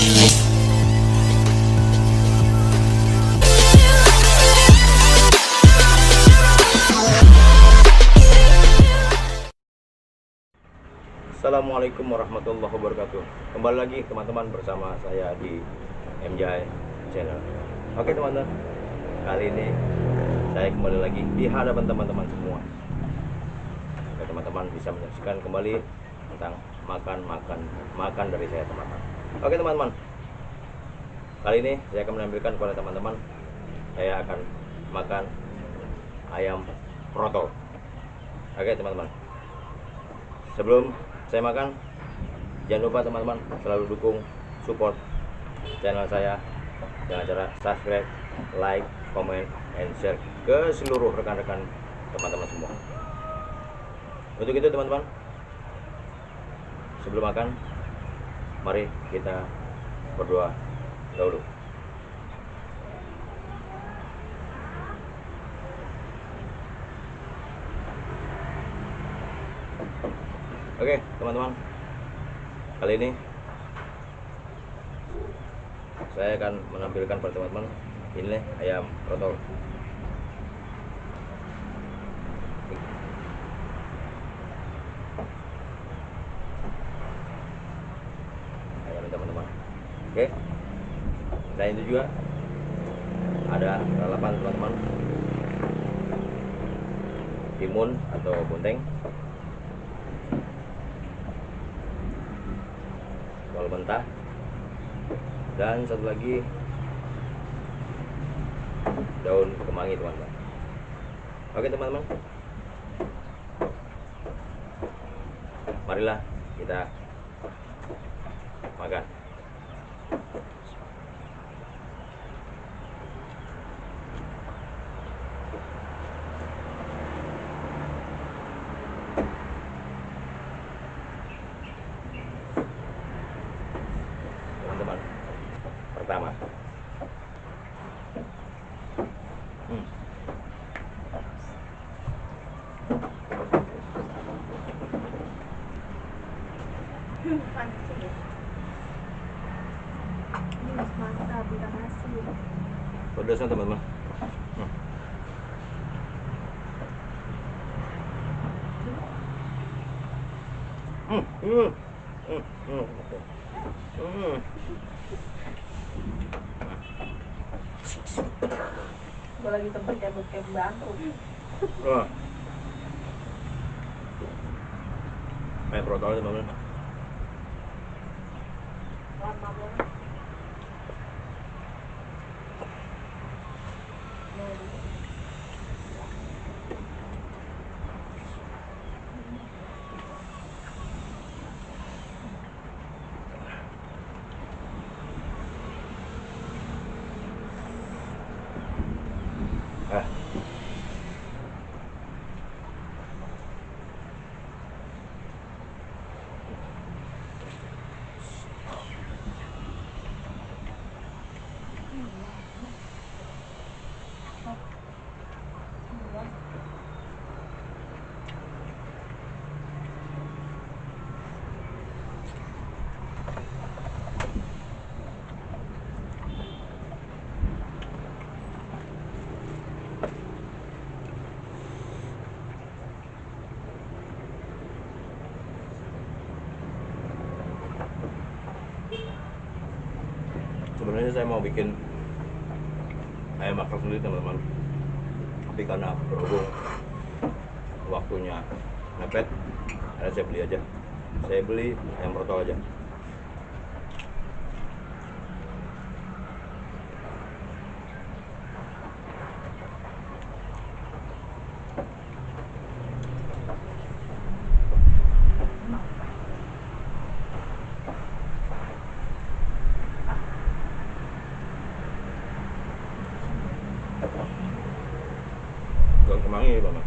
Assalamualaikum warahmatullahi wabarakatuh. Kembali lagi teman-teman bersama saya di MJ Channel. Oke teman-teman, kali ini saya kembali lagi di hadapan teman-teman semua. Oke teman-teman, bisa menyaksikan kembali tentang makan dari saya teman-teman. Oke teman-teman, kali ini saya akan menampilkan kepada teman-teman, saya akan makan ayam protol. Oke teman-teman, sebelum saya makan, jangan lupa teman-teman selalu dukung, support channel saya dengan cara subscribe, like, comment, and share ke seluruh rekan-rekan teman-teman semua. Untuk itu teman-teman, sebelum makan, mari kita berdoa dahulu. Oke teman-teman, kali ini saya akan menampilkan pada teman-teman ini ayam protol. Ayam teman-teman. Oke, selain itu juga ada lalapan teman-teman, timun atau bunting, bawang mentah, dan satu lagi daun kemangi teman-teman. Oke teman-teman, marilah kita makan. Teman-teman, pertama mantap, udah nasi. pedasnya teman-teman. Gue lagi tempat cabut kayak bangku. Wah, ayam protol teman-teman. Lama banget. Ah, sebenarnya saya mau bikin ayam bakar sendiri teman-teman, tapi karena berhubung waktunya mepet, akhirnya saya beli aja. Saya beli ayam protol aja. Daun kemangi teman-teman.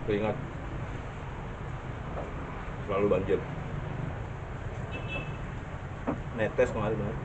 Keringat selalu banjir. Netes kemarin bener.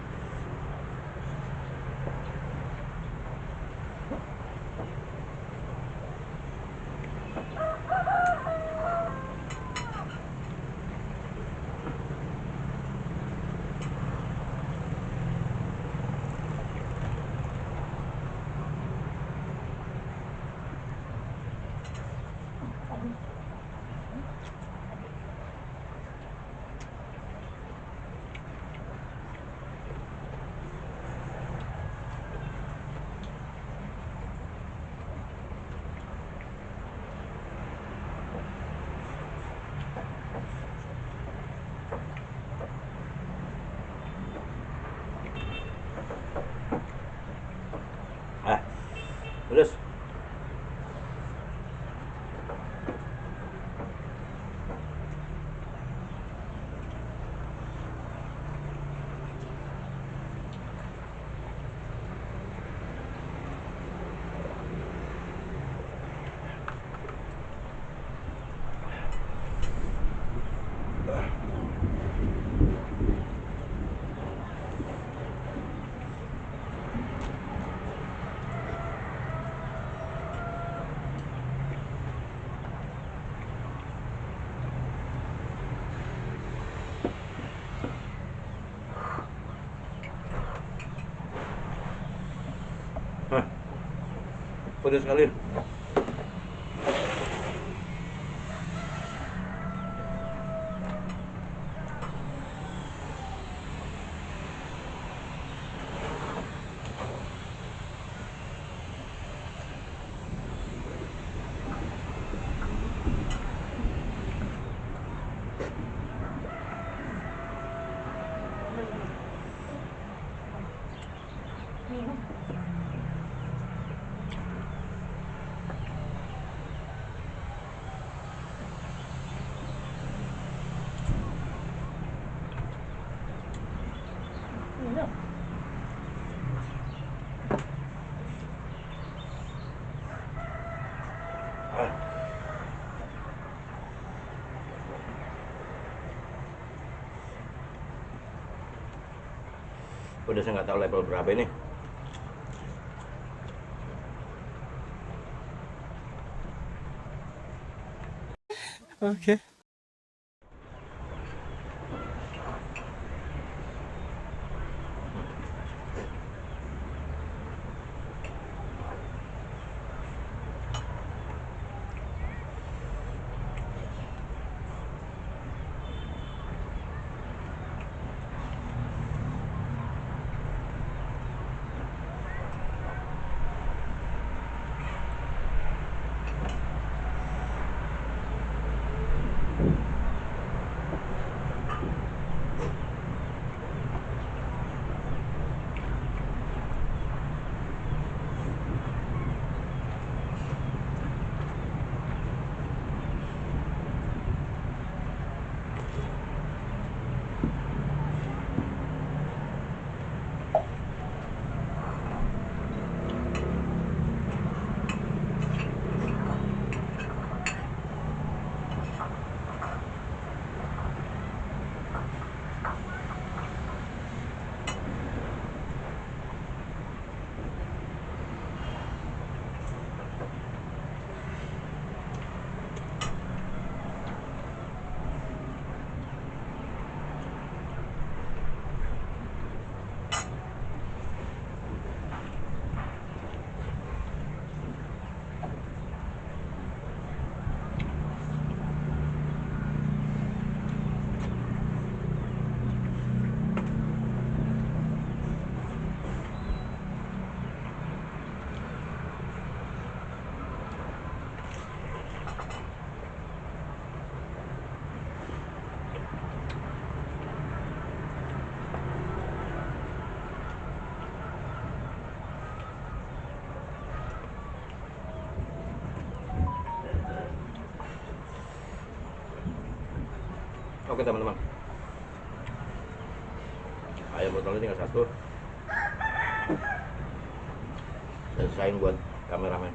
Terus pedas sekali. Minum. Minum. Pedasnya nggak tahu level berapa ini. Okay. Oke teman-teman, ayam botolnya tinggal satu. Saya sisain buat kameramen.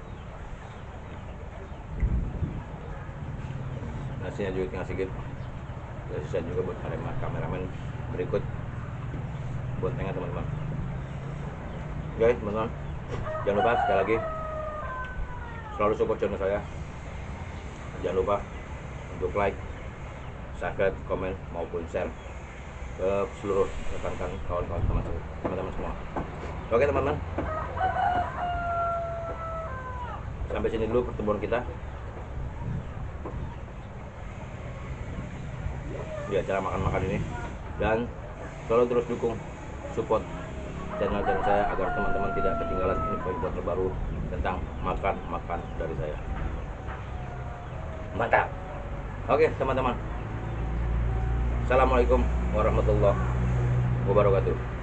Nasinya juga tinggal sedikit. Saya juga buat kameramen berikut buat tengah teman-teman. Oke teman-teman, jangan lupa sekali lagi selalu support channel saya. Jangan lupa untuk like, subscribe, komen maupun share ke seluruh rekan-rekan kawan-kawan teman-teman semua. Oke teman-teman, sampai sini dulu pertemuan kita di acara makan-makan ini, dan selalu terus dukung support channel saya agar teman-teman tidak ketinggalan info-info terbaru tentang makan dari saya. Mantap. Oke teman-teman, assalamualaikum warahmatullahi wabarakatuh.